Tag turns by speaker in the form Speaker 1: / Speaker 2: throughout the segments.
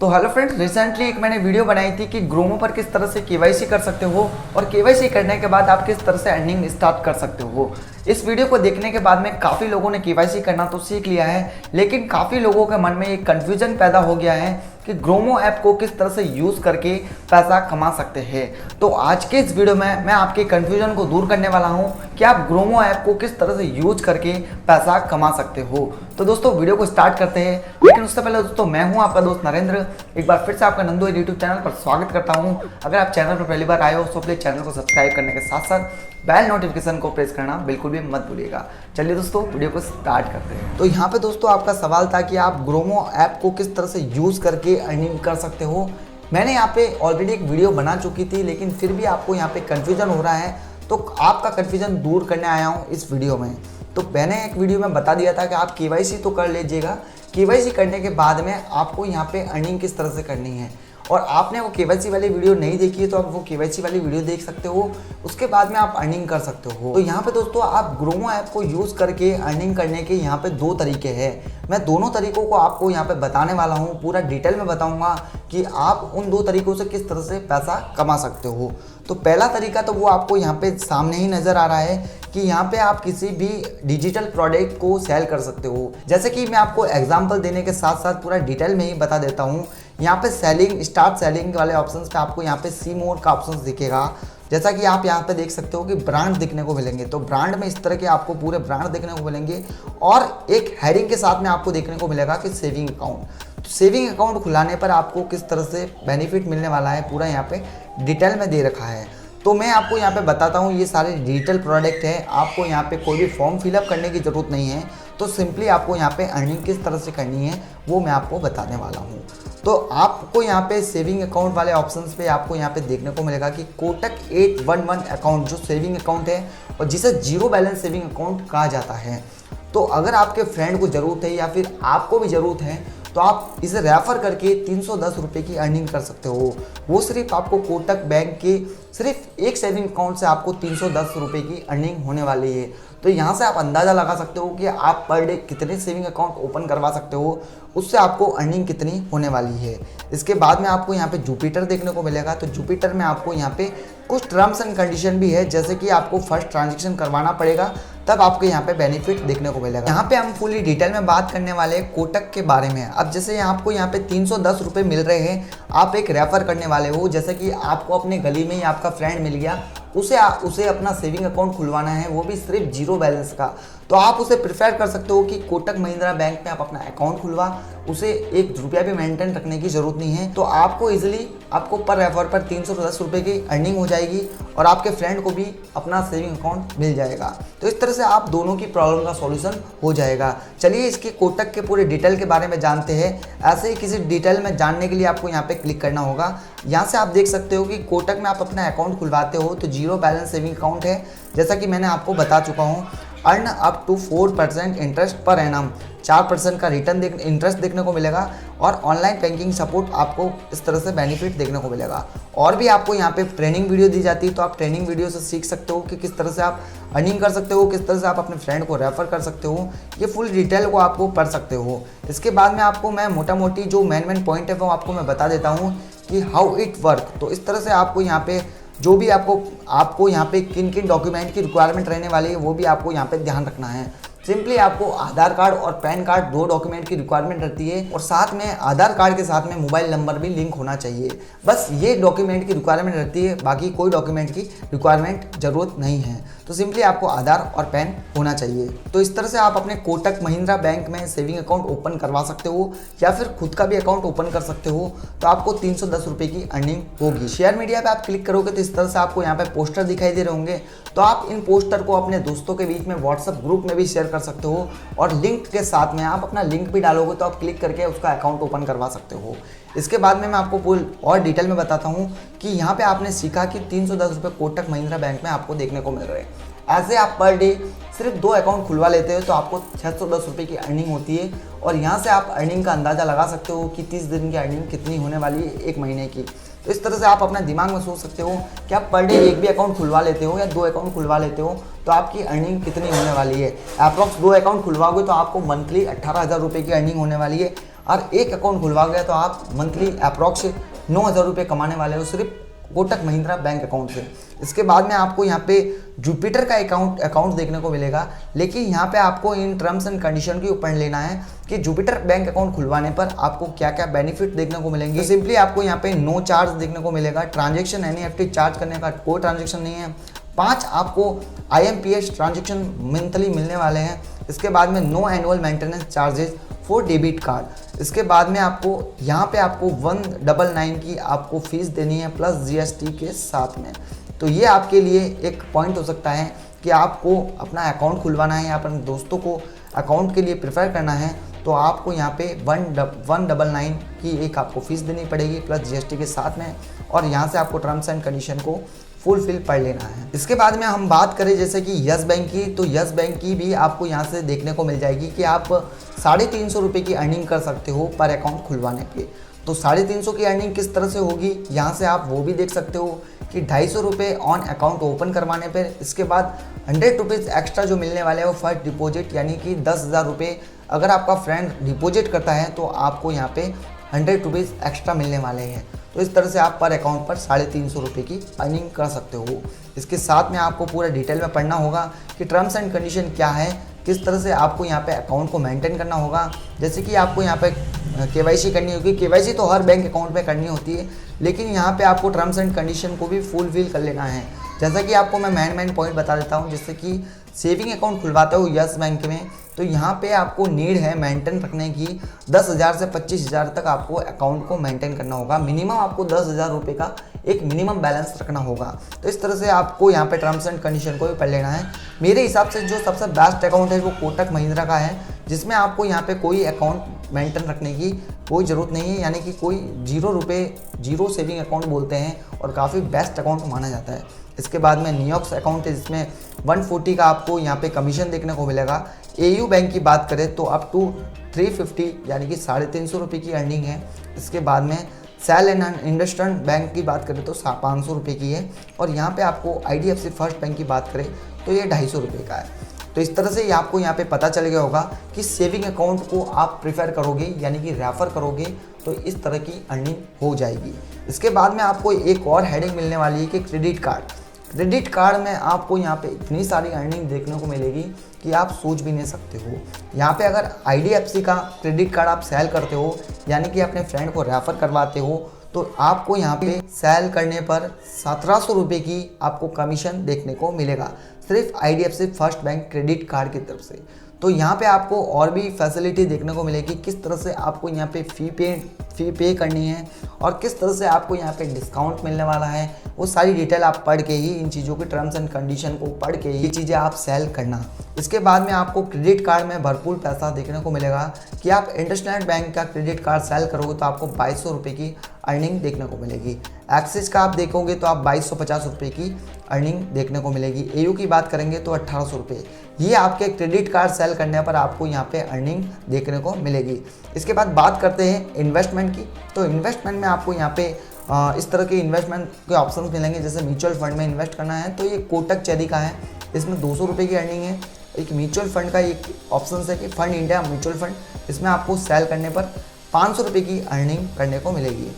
Speaker 1: तो hello friends, recently एक मैंने वीडियो बनाई थी कि ग्रोमो पर किस तरह से केवाईसी कर सकते हो और केवाईसी करने के बाद आप किस तरह से अर्निंग स्टार्ट कर सकते हो। इस वीडियो को देखने के बाद में काफ़ी लोगों ने केवाईसी करना तो सीख लिया है, लेकिन काफ़ी लोगों के मन में एक कन्फ्यूजन पैदा हो गया है कि ग्रोमो ऐप को किस तरह से यूज़ करके पैसा कमा सकते हैं। तो आज के इस वीडियो में मैं आपके कन्फ्यूजन को दूर करने वाला हूं कि आप ग्रोमो ऐप को किस तरह से यूज करके पैसा कमा सकते हो। तो दोस्तों वीडियो को स्टार्ट करते हैं, लेकिन उससे पहले दोस्तों मैं हूं आपका दोस्त नरेंद्र। एक बार फिर से आपका नंदू यूट्यूब चैनल पर स्वागत करता हूं। अगर आप चैनल पर पहली बार आए हो तो प्लीज चैनल को सब्सक्राइब करने के साथ साथ बेल नोटिफिकेशन को प्रेस करना बिल्कुल भी मत भूलिएगा। चलिए दोस्तों वीडियो को स्टार्ट करते हैं। तो यहाँ पे दोस्तों आपका सवाल था कि आप ग्रोमो ऐप को किस तरह से यूज़ करके अर्निंग कर सकते हो। मैंने यहाँ पे ऑलरेडी एक वीडियो बना चुकी थी, लेकिन फिर भी आपको यहाँ पे कन्फ्यूजन हो रहा है, तो आपका कन्फ्यूजन दूर करने आया हूँ इस वीडियो में। तो मैंने एक वीडियो में बता दिया था कि आप केवाईसी तो कर लीजिएगा, केवाईसी करने के बाद में आपको यहाँ पे अर्निंग किस तरह से करनी है। और आपने वो केवाईसी वाली वीडियो नहीं देखी है तो आप वो केवाईसी वाली वीडियो देख सकते हो, उसके बाद में आप अर्निंग कर सकते हो। तो यहाँ पे दोस्तों आप ग्रोमो ऐप को यूज़ करके अर्निंग करने के यहाँ पे दो तरीके हैं। मैं दोनों तरीकों को आपको यहाँ पे बताने वाला हूँ, पूरा डिटेल में बताऊँगा कि आप उन दो तरीकों से किस तरह से पैसा कमा सकते हो। तो पहला तरीका तो वो आपको यहाँ पे सामने ही नज़र आ रहा है कि यहाँ पे आप किसी भी डिजिटल प्रोडक्ट को सेल कर सकते हो। जैसे कि मैं आपको एग्जांपल देने के साथ साथ पूरा डिटेल में ही बता देता हूँ। यहाँ पे सेलिंग, स्टार्ट सेलिंग वाले ऑप्शंस पे आपको यहाँ पे सी मोर का ऑप्शन दिखेगा। जैसा कि आप यहाँ पे देख सकते हो कि ब्रांड दिखने को मिलेंगे, तो ब्रांड में इस तरह के आपको पूरे ब्रांड देखने को मिलेंगे और एक हेडिंग के साथ में आपको देखने को मिलेगा कि सेविंग अकाउंट। तो सेविंग अकाउंट खुलाने पर आपको किस तरह से बेनिफिट मिलने वाला है पूरा यहाँ पे डिटेल में दे रखा है। तो मैं आपको यहाँ पे बताता हूँ, ये सारे डिजिटल प्रोडक्ट है, आपको यहाँ पे कोई भी फॉर्म फिलअप करने की ज़रूरत नहीं है। तो सिंपली आपको यहाँ पे अर्निंग किस तरह से करनी है वो मैं आपको बताने वाला हूँ। तो आपको यहाँ पे सेविंग अकाउंट वाले ऑप्शंस पे आपको यहाँ पे देखने को मिलेगा कि कोटक 811 अकाउंट जो सेविंग अकाउंट है और जिसे जीरो बैलेंस सेविंग अकाउंट कहा जाता है। तो अगर आपके फ्रेंड को ज़रूरत है या फिर आपको भी ज़रूरत है तो आप इसे रेफ़र करके 310 रुपये की अर्निंग कर सकते हो। वो सिर्फ आपको कोटक बैंक के सिर्फ एक सेविंग अकाउंट से आपको 310 रुपये की अर्निंग होने वाली है। तो यहाँ से आप अंदाज़ा लगा सकते हो कि आप पर डे कितने सेविंग अकाउंट ओपन करवा सकते हो, उससे आपको अर्निंग कितनी होने वाली है। इसके बाद में आपको यहाँ पे जुपिटर देखने को मिलेगा। तो जुपिटर में आपको यहाँ पे कुछ टर्म्स एंड कंडीशन भी है, जैसे कि आपको फर्स्ट ट्रांजेक्शन करवाना पड़ेगा तब आपको यहाँ पे बेनिफिट देखने को मिलेगा। यहाँ पे हम फुली डिटेल में बात करने वाले हैं कोटक के बारे में। अब जैसे आपको यहाँ पे 310 रुपये मिल रहे हैं, आप एक रेफ़र करने वाले हो, जैसे कि आपको अपने गली में ही आपका फ्रेंड मिल गया, उसे अपना सेविंग अकाउंट खुलवाना है, वो भी सिर्फ जीरो बैलेंस का। तो आप उसे प्रेफर कर सकते हो कि कोटक महिंद्रा बैंक में आप अपना अकाउंट खुलवा, उसे एक रुपया भी मेंटेन रखने की ज़रूरत नहीं है। तो आपको इजीली आपको पर रेफर पर 310 रुपये की अर्निंग हो जाएगी और आपके फ्रेंड को भी अपना सेविंग अकाउंट मिल जाएगा। तो इस तरह से आप दोनों की प्रॉब्लम का सॉल्यूशन हो जाएगा। चलिए इसके कोटक के पूरे डिटेल के बारे में जानते हैं। ऐसे ही किसी डिटेल में जानने के लिए आपको यहाँ पे क्लिक करना होगा। यहाँ से आप देख सकते हो कि कोटक में आप अपना अकाउंट खुलवाते हो तो जीरो बैलेंस सेविंग अकाउंट है, जैसा कि मैंने आपको बता चुका हूँ। Earn up to 4% interest per annum, 4% का रिटर्न इंटरेस्ट देखने को मिलेगा और ऑनलाइन बैंकिंग सपोर्ट आपको इस तरह से बेनिफिट देखने को मिलेगा। और भी आपको यहाँ पे ट्रेनिंग वीडियो दी जाती है, तो आप ट्रेनिंग वीडियो से सीख सकते हो कि किस तरह से आप अर्निंग कर सकते हो, किस तरह से आप अपने फ्रेंड को रेफ़र कर सकते हो। ये फुल डिटेल को आपको पढ़ सकते हो। इसके बाद में आपको मैं मोटा मोटी जो मेन पॉइंट है वो आपको मैं बता देता हूँ कि हाउ इट वर्क। तो इस तरह से आपको यहाँ पे जो भी आपको यहाँ पे किन किन डॉक्यूमेंट की रिक्वायरमेंट रहने वाली है वो भी आपको यहाँ पे ध्यान रखना है। सिंपली आपको आधार कार्ड और पैन कार्ड दो डॉक्यूमेंट की रिक्वायरमेंट रहती है और साथ में आधार कार्ड के साथ में मोबाइल नंबर भी लिंक होना चाहिए। बस ये डॉक्यूमेंट की रिक्वायरमेंट रहती है, बाकी कोई डॉक्यूमेंट की रिक्वायरमेंट ज़रूरत नहीं है। तो सिंपली आपको आधार और पैन होना चाहिए। तो इस तरह से आप अपने कोटक महिंद्रा बैंक में सेविंग अकाउंट ओपन करवा सकते हो या फिर खुद का भी अकाउंट ओपन कर सकते हो। तो आपको 310 रुपये की अर्निंग होगी। शेयर मीडिया पर आप क्लिक करोगे तो इस तरह से आपको यहाँ पे पोस्टर दिखाई दे रहे होंगे। तो आप इन पोस्टर को अपने दोस्तों के बीच में व्हाट्सएप ग्रुप में भी शेयर कर सकते हो और लिंक के साथ में आप अपना लिंक भी डालोगे तो आप क्लिक करके उसका अकाउंट ओपन करवा सकते हो। इसके बाद में मैं आपको फुल और डिटेल में बताता हूँ कि यहाँ पे आपने सीखा कि 310 रुपये कोटक महिंद्रा बैंक में आपको देखने को मिल रहे हैं। ऐसे आप पर डे सिर्फ 2 अकाउंट खुलवा लेते हो तो आपको 610 रुपये की अर्निंग होती है और यहाँ से आप अर्निंग का अंदाज़ा लगा सकते हो कि 30 दिन की अर्निंग कितनी होने वाली है, 1 महीने की। तो इस तरह से आप अपना दिमाग में सोच सकते हो कि आप पर डे एक भी अकाउंट खुलवा लेते हो या 2 अकाउंट खुलवा लेते हो तो आपकी अर्निंग कितनी होने वाली है। अप्रॉक्स 2 अकाउंट खुलवाओगे तो आपको मंथली 18,000 रुपये की अर्निंग होने वाली है। और एक अकाउंट खुलवा गया तो आप मंथली अप्रॉक्स 9,000 रुपये कमाने वाले हो सिर्फ कोटक महिंद्रा बैंक अकाउंट से। इसके बाद में आपको यहाँ पे जुपिटर का अकाउंट देखने को मिलेगा, लेकिन यहाँ पे आपको इन टर्म्स एंड कंडीशन के ऊपर लेना है कि जुपिटर बैंक अकाउंट खुलवाने पर आपको क्या क्या बेनिफिट देखने को मिलेंगे। तो सिंपली आपको यहाँ पे नो चार्ज देखने को मिलेगा, ट्रांजेक्शन NEFT चार्ज करने का कोई ट्रांजेक्शन नहीं है। 5 आपको IMPS ट्रांजेक्शन मंथली मिलने वाले हैं। इसके बाद में no annual maintenance charges for debit card. इसके बाद में आपको यहाँ पे आपको 199 की आपको फीस देनी है प्लस GST के साथ में। तो ये आपके लिए एक पॉइंट हो सकता है कि आपको अपना अकाउंट खुलवाना है या अपने दोस्तों को अकाउंट के लिए प्रेफर करना है, तो आपको यहाँ पे 199 की एक आपको फीस देनी पड़ेगी प्लस GST के साथ में, और यहाँ से आपको टर्म्स एंड कंडीशन को फुलफिल पढ़ लेना है। इसके बाद में हम बात करें जैसे कि यस बैंक की, तो यस बैंक की भी आपको यहाँ से देखने को मिल जाएगी कि आप 350 रुपये की अर्निंग कर सकते हो पर अकाउंट खुलवाने पे। तो 350 की अर्निंग किस तरह से होगी, यहाँ से आप वो भी देख सकते हो कि 250 रुपये ऑन अकाउंट ओपन करवाने पर। इसके बाद 100 रुपीज़ एक्स्ट्रा जो मिलने वाले हैं वो फर्स्ट डिपॉजिट, यानी कि 10,000 रुपये अगर आपका फ्रेंड डिपॉजिट करता है तो आपको यहाँ पे 100 रुपीज़ एक्स्ट्रा मिलने वाले हैं। तो इस तरह से आप पर अकाउंट पर 350 रुपये की अर्निंग कर सकते हो। इसके साथ में आपको पूरा डिटेल में पढ़ना होगा कि टर्म्स एंड कंडीशन क्या है, किस तरह से आपको यहाँ पे अकाउंट को मेंटेन करना होगा। जैसे कि आपको यहाँ पे KYC करनी होगी, KYC तो हर बैंक अकाउंट में करनी होती है, लेकिन यहाँ पे आपको टर्म्स एंड कंडीशन को भी फुलफिल कर लेना है। जैसा कि आपको मैं मेन पॉइंट बता देता हूँ, जैसे कि सेविंग अकाउंट खुलवाते हो यस बैंक में, तो यहाँ पे आपको नीड है मेंटेन रखने की 10,000 से 25,000 तक आपको अकाउंट को मेंटेन करना होगा। मिनिमम आपको 10,000 रुपये का एक मिनिमम बैलेंस रखना होगा। तो इस तरह से आपको यहाँ पे टर्म्स एंड कंडीशन को भी पढ़ लेना है। मेरे हिसाब से जो सबसे बेस्ट अकाउंट है वो कोटक महिंद्रा का है, जिसमें आपको यहाँ पे कोई अकाउंट मेंटेन रखने की कोई ज़रूरत नहीं है, यानी कि कोई 0 रुपये जीरो सेविंग अकाउंट बोलते हैं और काफ़ी बेस्ट अकाउंट माना जाता है। इसके बाद में नियोक्स अकाउंट है जिसमेम 140 का आपको यहाँ पे कमीशन देखने को मिलेगा। AU बैंक की बात करें तो अप टू 350 यानी कि 350 रुपये की अर्निंग है। इसके बाद में सेल एंड इन्वेस्टमेंट बैंक की बात करें तो 500 रुपये की है, और यहाँ पे आपको IDFC फर्स्ट बैंक की बात करें तो ये 250 रुपये का है। तो इस तरह से आपको यहाँ पे पता चल गया होगा कि सेविंग अकाउंट को आप प्रेफर करोगे यानी कि रेफर करोगे तो इस तरह की अर्निंग हो जाएगी। इसके बाद में आपको एक और हेडिंग मिलने वाली है कि क्रेडिट कार्ड। क्रेडिट कार्ड में आपको यहाँ पे इतनी सारी अर्निंग देखने को मिलेगी कि आप सोच भी नहीं सकते हो। यहाँ पे अगर IDFC का क्रेडिट कार्ड आप सेल करते हो यानी कि अपने फ्रेंड को रेफर करवाते हो, तो आपको यहाँ पे सेल करने पर 1700 रुपये की आपको कमीशन देखने को मिलेगा सिर्फ IDFC first bank credit card की तरफ से। तो यहाँ पे आपको और भी फैसिलिटी देखने को मिलेगी, किस तरह से आपको यहाँ पे फ़ी पे करनी है और किस तरह से आपको यहाँ पे डिस्काउंट मिलने वाला है, वो सारी डिटेल आप पढ़ के ही, इन चीज़ों के टर्म्स एंड कंडीशन को पढ़ के ही ये चीज़ें आप सेल करना। इसके बाद में आपको क्रेडिट कार्ड में भरपूर पैसा देखने को मिलेगा कि आप इंडसइंड बैंक का क्रेडिट कार्ड सेल करोगे तो आपको 2200 रुपये की अर्निंग देखने को मिलेगी। एक्सिस का आप देखोगे तो आप 2250 रुपये की अर्निंग देखने को मिलेगी। AU की बात करेंगे तो 1800 रुपये। ये आपके क्रेडिट कार्ड सेल करने पर आपको यहाँ पे अर्निंग देखने को मिलेगी। इसके बाद बात करते हैं इन्वेस्टमेंट की। तो इन्वेस्टमेंट में आपको यहाँ पे इस तरह के इन्वेस्टमेंट के ऑप्शन मिलेंगे। जैसे म्यूचुअल फंड में इन्वेस्ट करना है तो ये कोटक चेरी का है, इसमें 200 रुपये की अर्निंग है। एक म्यूचुअल फंड का एक ऑप्शन है कि फंड इंडिया म्यूचुअल फंड, इसमें आपको सेल करने पर 500 रुपये की अर्निंग करने को मिलेगी।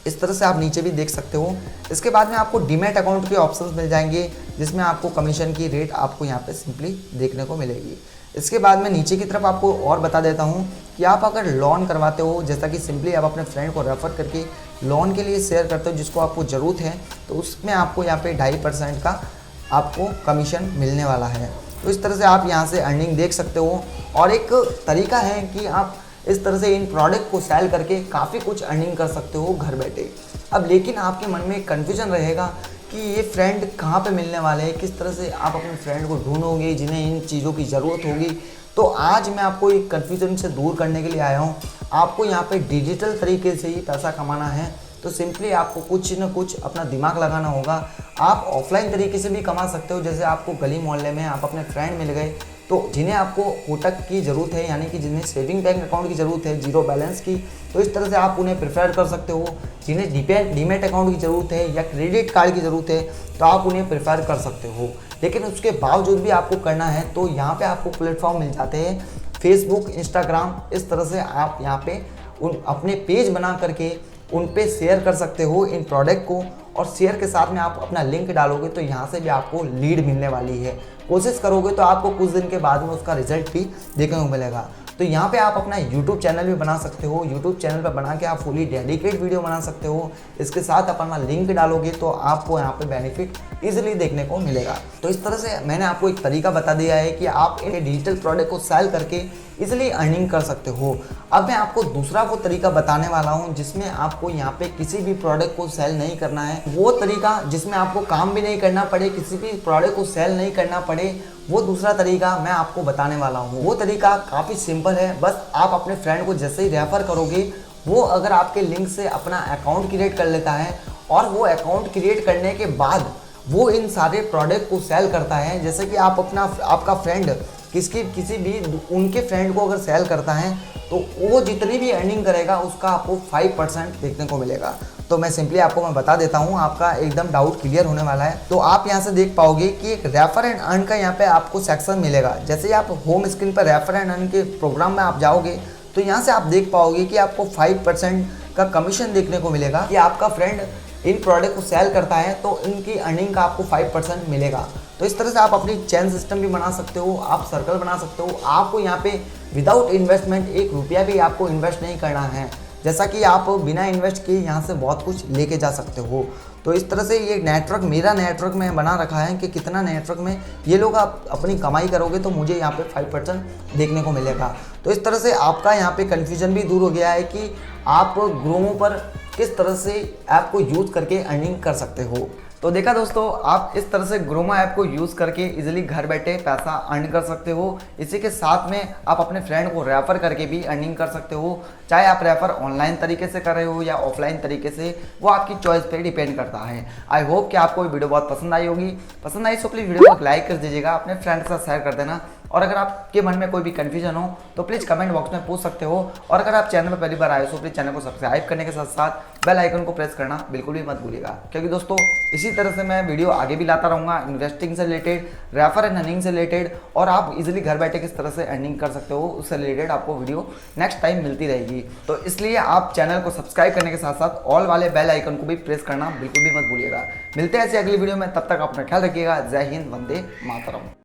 Speaker 1: इस तरह से आप नीचे भी देख सकते हो। इसके बाद में आपको डीमैट अकाउंट के ऑप्शंस मिल जाएंगे जिसमें आपको कमीशन की रेट आपको यहाँ पे सिंपली देखने को मिलेगी। इसके बाद में नीचे की तरफ आपको और बता देता हूँ कि आप अगर लोन करवाते हो, जैसा कि सिंपली आप अपने फ्रेंड को रेफ़र करके लोन के लिए शेयर करते हो जिसको आपको ज़रूरत है, तो उसमें आपको यहाँ पे 2.5% का आपको कमीशन मिलने वाला है। तो इस तरह से आप यहाँ से अर्निंग देख सकते हो। और एक तरीका है कि आप इस तरह से इन प्रोडक्ट को सेल करके काफ़ी कुछ अर्निंग कर सकते हो घर बैठे। अब लेकिन आपके मन में कन्फ्यूजन रहेगा कि ये फ्रेंड कहाँ पे मिलने वाले हैं, किस तरह से आप अपने फ्रेंड को ढूंढोगे जिन्हें इन चीज़ों की ज़रूरत होगी। तो आज मैं आपको एक कन्फ्यूजन से दूर करने के लिए आया हूँ। आपको यहाँ पे डिजिटल तरीके से ही पैसा कमाना है, तो सिंपली आपको कुछ न कुछ अपना दिमाग लगाना होगा। आप ऑफलाइन तरीके से भी कमा सकते हो, जैसे आपको गली मोहल्ले में आप अपने फ्रेंड मिल गए तो जिन्हें आपको कोटक की ज़रूरत है, यानी कि जिन्हें सेविंग बैंक अकाउंट की ज़रूरत है जीरो बैलेंस की, तो इस तरह से आप उन्हें प्रेफर कर सकते हो। जिन्हें डीमैट अकाउंट की ज़रूरत है या क्रेडिट कार्ड की ज़रूरत है तो आप उन्हें प्रेफर कर सकते हो। लेकिन उसके बावजूद भी आपको करना है तो यहाँ पे आपको प्लेटफॉर्म मिल जाते हैं फेसबुक, इंस्टाग्राम, इस तरह से आप यहाँ पे अपने पेज बना करके उन पे शेयर कर सकते हो इन प्रोडक्ट को। और शेयर के साथ में आप अपना लिंक डालोगे तो यहाँ से भी आपको लीड मिलने वाली है। कोशिश करोगे तो आपको कुछ दिन के बाद में उसका रिजल्ट भी देखने को मिलेगा। तो यहाँ पे आप अपना YouTube चैनल भी बना सकते हो। YouTube चैनल पर बना के आप फुली डेडिकेट वीडियो बना सकते हो। इसके साथ अपना लिंक डालोगे तो आपको यहाँ पे बेनिफिट इजीली देखने को मिलेगा। तो इस तरह से मैंने आपको एक तरीका बता दिया है कि आप इन डिजिटल प्रोडक्ट को सेल करके इजीली अर्निंग कर सकते हो। अब मैं आपको दूसरा वो तरीका बताने वाला हूँ जिसमें आपको यहाँ पे किसी भी प्रोडक्ट को सेल नहीं करना है। वो तरीका जिसमें आपको काम भी नहीं करना पड़े, किसी भी प्रोडक्ट को सेल नहीं करना पड़े, वो दूसरा तरीका मैं आपको बताने वाला हूँ। वो तरीका काफ़ी सिंपल है। बस आप अपने फ्रेंड को जैसे ही रेफर करोगे, वो अगर आपके लिंक से अपना अकाउंट क्रिएट कर लेता है और वो अकाउंट क्रिएट करने के बाद वो इन सारे प्रोडक्ट को सेल करता है। जैसे कि आप आपका फ्रेंड किसी भी उनके फ्रेंड को अगर सेल करता है तो वो जितनी भी अर्निंग करेगा उसका आपको 5% देखने को मिलेगा। तो मैं सिंपली आपको मैं बता देता हूँ, आपका एकदम डाउट क्लियर होने वाला है। तो आप यहाँ से देख पाओगे कि एक रेफर एंड अर्न का यहाँ पे आपको सेक्शन मिलेगा। जैसे ही आप होम स्क्रीन पर रेफर एंड अर्न के प्रोग्राम में आप जाओगे तो यहाँ से आप देख पाओगे कि आपको 5% का कमीशन देखने को मिलेगा कि आपका फ्रेंड इन प्रोडक्ट को सेल करता है तो इनकी अर्निंग का आपको 5% मिलेगा। तो इस तरह से आप अपनी चेन सिस्टम भी बना सकते हो, आप सर्कल बना सकते हो। आपको यहाँ पे विदाउट इन्वेस्टमेंट 1 रुपया भी आपको इन्वेस्ट नहीं करना है। जैसा कि आप बिना इन्वेस्ट किए यहाँ से बहुत कुछ लेके जा सकते हो। तो इस तरह से ये नेटवर्क, मेरा नेटवर्क में बना रखा है कि कितना नेटवर्क में ये लोग आप अपनी कमाई करोगे तो मुझे यहाँ पे 5% देखने को मिलेगा। तो इस तरह से आपका यहाँ पे कन्फ्यूजन भी दूर हो गया है कि आप ग्रोमो पर किस तरह से ऐप को यूज़ करके अर्निंग कर सकते हो। तो देखा दोस्तों, आप इस तरह से ग्रोमो ऐप को यूज़ करके इजीली घर बैठे पैसा अर्न कर सकते हो। इसी के साथ में आप अपने फ्रेंड को रेफ़र करके भी अर्निंग कर सकते हो। चाहे आप रेफ़र ऑनलाइन तरीके से कर रहे हो या ऑफलाइन तरीके से, वो आपकी चॉइस पे डिपेंड करता है। आई होप कि आपको ये वीडियो बहुत पसंद आई होगी। पसंद आई तो प्लीज़ वीडियो को लाइक कर दीजिएगा, अपने फ्रेंड के साथ शेयर कर देना। और अगर आपके मन में कोई भी कन्फ्यूजन हो तो प्लीज़ कमेंट बॉक्स में पूछ सकते हो। और अगर आप चैनल पर पहली बार आए हो तो प्लीज़ चैनल को सब्सक्राइब करने के साथ साथ बेल आइकन को प्रेस करना बिल्कुल भी मत भूलिएगा, क्योंकि दोस्तों इसी तरह से मैं वीडियो आगे भी लाता रहूँगा इन्वेस्टिंग से रिलेटेड, रेफर एंड अर्निंग से रिलेटेड, और आप इजीली घर बैठे किस तरह से अर्निंग कर सकते हो उससे रिलेटेड आपको वीडियो नेक्स्ट टाइम मिलती रहेगी। तो इसलिए आप चैनल को सब्सक्राइब करने के साथ साथ ऑल वाले बेल आइकन को भी प्रेस करना बिल्कुल भी मत भूलिएगा। मिलते हैं ऐसी अगली वीडियो में, तब तक अपना ख्याल रखिएगा। जय हिंद, वंदे मातरम।